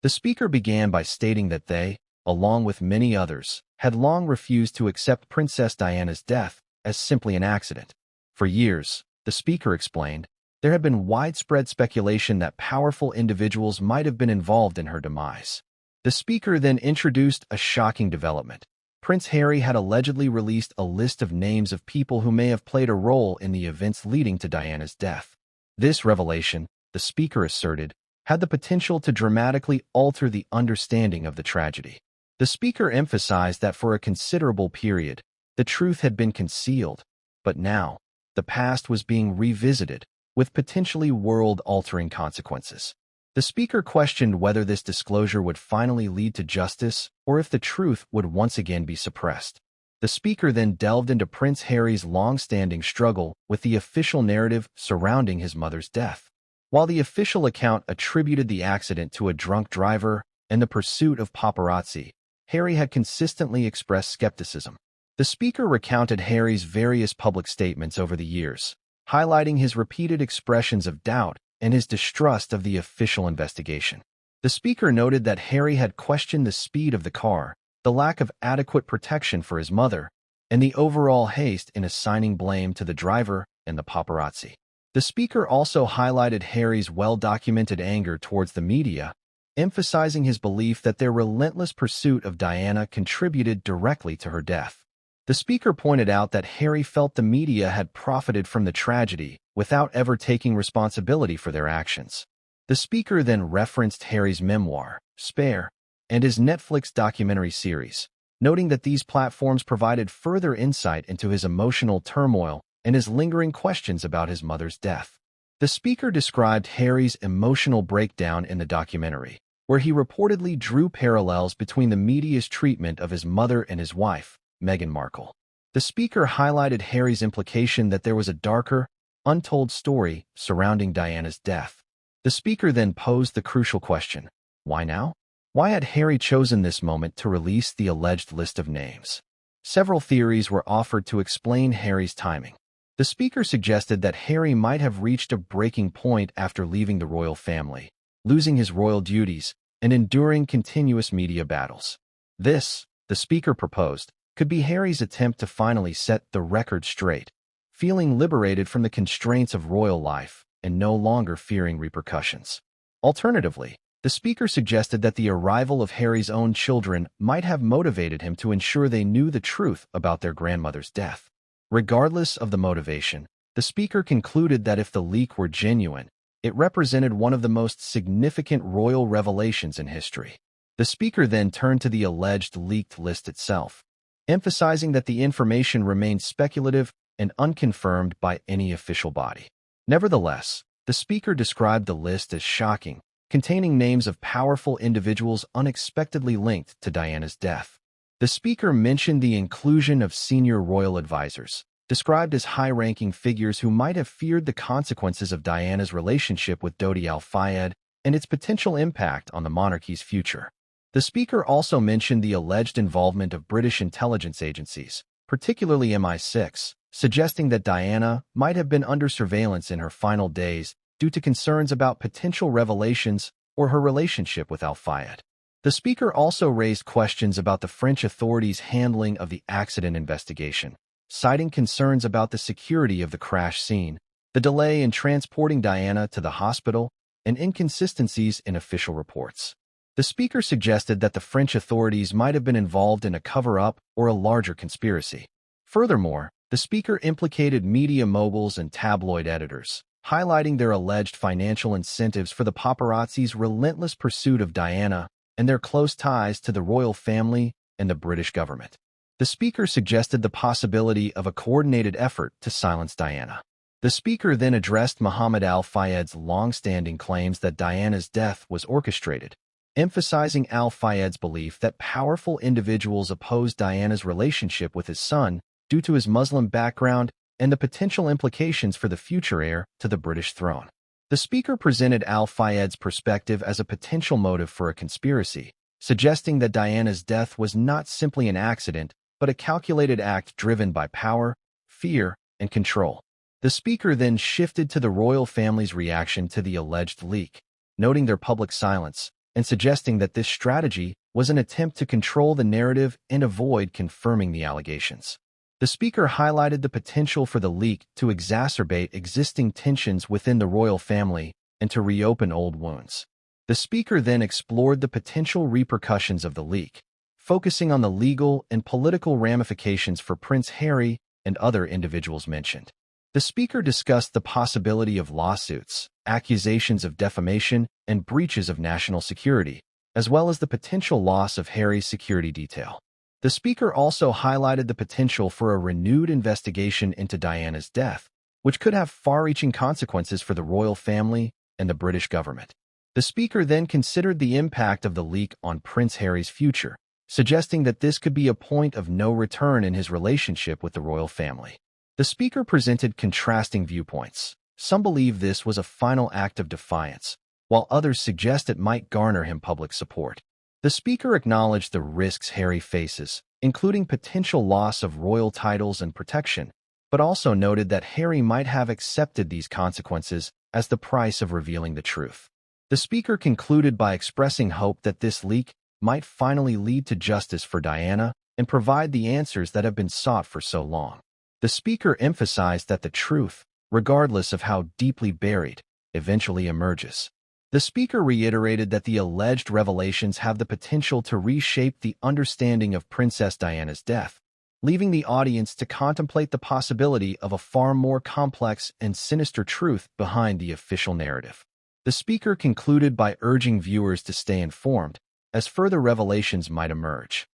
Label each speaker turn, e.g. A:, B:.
A: The speaker began by stating that they, along with many others, had long refused to accept Princess Diana's death as simply an accident. For years, the speaker explained, there had been widespread speculation that powerful individuals might have been involved in her demise. The speaker then introduced a shocking development. Prince Harry had allegedly released a list of names of people who may have played a role in the events leading to Diana's death. This revelation, the speaker asserted, had the potential to dramatically alter the understanding of the tragedy. The speaker emphasized that for a considerable period, the truth had been concealed, but now, the past was being revisited, with potentially world-altering consequences. The speaker questioned whether this disclosure would finally lead to justice or if the truth would once again be suppressed. The speaker then delved into Prince Harry's long-standing struggle with the official narrative surrounding his mother's death. While the official account attributed the accident to a drunk driver and the pursuit of paparazzi, Harry had consistently expressed skepticism. The speaker recounted Harry's various public statements over the years, highlighting his repeated expressions of doubt and his distrust of the official investigation. The speaker noted that Harry had questioned the speed of the car, the lack of adequate protection for his mother, and the overall haste in assigning blame to the driver and the paparazzi. The speaker also highlighted Harry's well-documented anger towards the media, emphasizing his belief that their relentless pursuit of Diana contributed directly to her death. The speaker pointed out that Harry felt the media had profited from the tragedy without ever taking responsibility for their actions. The speaker then referenced Harry's memoir, Spare, and his Netflix documentary series, noting that these platforms provided further insight into his emotional turmoil and his lingering questions about his mother's death. The speaker described Harry's emotional breakdown in the documentary, where he reportedly drew parallels between the media's treatment of his mother and his wife, Meghan Markle. The speaker highlighted Harry's implication that there was a darker, untold story surrounding Diana's death. The speaker then posed the crucial question, why now? Why had Harry chosen this moment to release the alleged list of names? Several theories were offered to explain Harry's timing. The speaker suggested that Harry might have reached a breaking point after leaving the royal family, losing his royal duties, and enduring continuous media battles. This, the speaker proposed, could be Harry's attempt to finally set the record straight, feeling liberated from the constraints of royal life and no longer fearing repercussions. Alternatively, the speaker suggested that the arrival of Harry's own children might have motivated him to ensure they knew the truth about their grandmother's death. Regardless of the motivation, the speaker concluded that if the leak were genuine, it represented one of the most significant royal revelations in history. The speaker then turned to the alleged leaked list itself, emphasizing that the information remained speculative and unconfirmed by any official body. Nevertheless, the speaker described the list as shocking, containing names of powerful individuals unexpectedly linked to Diana's death. The speaker mentioned the inclusion of senior royal advisors, described as high-ranking figures who might have feared the consequences of Diana's relationship with Dodi Al-Fayed and its potential impact on the monarchy's future. The speaker also mentioned the alleged involvement of British intelligence agencies, particularly MI6, suggesting that Diana might have been under surveillance in her final days due to concerns about potential revelations or her relationship with Al-Fayed. The speaker also raised questions about the French authorities' handling of the accident investigation, citing concerns about the security of the crash scene, the delay in transporting Diana to the hospital, and inconsistencies in official reports. The speaker suggested that the French authorities might have been involved in a cover-up or a larger conspiracy. Furthermore, the speaker implicated media moguls and tabloid editors, highlighting their alleged financial incentives for the paparazzi's relentless pursuit of Diana and their close ties to the royal family and the British government. The speaker suggested the possibility of a coordinated effort to silence Diana. The speaker then addressed Mohammed Al-Fayed's long-standing claims that Diana's death was orchestrated, emphasizing Al-Fayed's belief that powerful individuals opposed Diana's relationship with his son due to his Muslim background and the potential implications for the future heir to the British throne. The speaker presented Al-Fayed's perspective as a potential motive for a conspiracy, suggesting that Diana's death was not simply an accident, but a calculated act driven by power, fear, and control. The speaker then shifted to the royal family's reaction to the alleged leak, noting their public silence, and suggesting that this strategy was an attempt to control the narrative and avoid confirming the allegations. The speaker highlighted the potential for the leak to exacerbate existing tensions within the royal family and to reopen old wounds. The speaker then explored the potential repercussions of the leak, focusing on the legal and political ramifications for Prince Harry and other individuals mentioned. The speaker discussed the possibility of lawsuits, accusations of defamation, and breaches of national security, as well as the potential loss of Harry's security detail. The speaker also highlighted the potential for a renewed investigation into Diana's death, which could have far-reaching consequences for the royal family and the British government. The speaker then considered the impact of the leak on Prince Harry's future, suggesting that this could be a point of no return in his relationship with the royal family. The speaker presented contrasting viewpoints. Some believe this was a final act of defiance, while others suggest it might garner him public support. The speaker acknowledged the risks Harry faces, including potential loss of royal titles and protection, but also noted that Harry might have accepted these consequences as the price of revealing the truth. The speaker concluded by expressing hope that this leak might finally lead to justice for Diana and provide the answers that have been sought for so long. The speaker emphasized that the truth, regardless of how deeply buried, eventually emerges. The speaker reiterated that the alleged revelations have the potential to reshape the understanding of Princess Diana's death, leaving the audience to contemplate the possibility of a far more complex and sinister truth behind the official narrative. The speaker concluded by urging viewers to stay informed, as further revelations might emerge.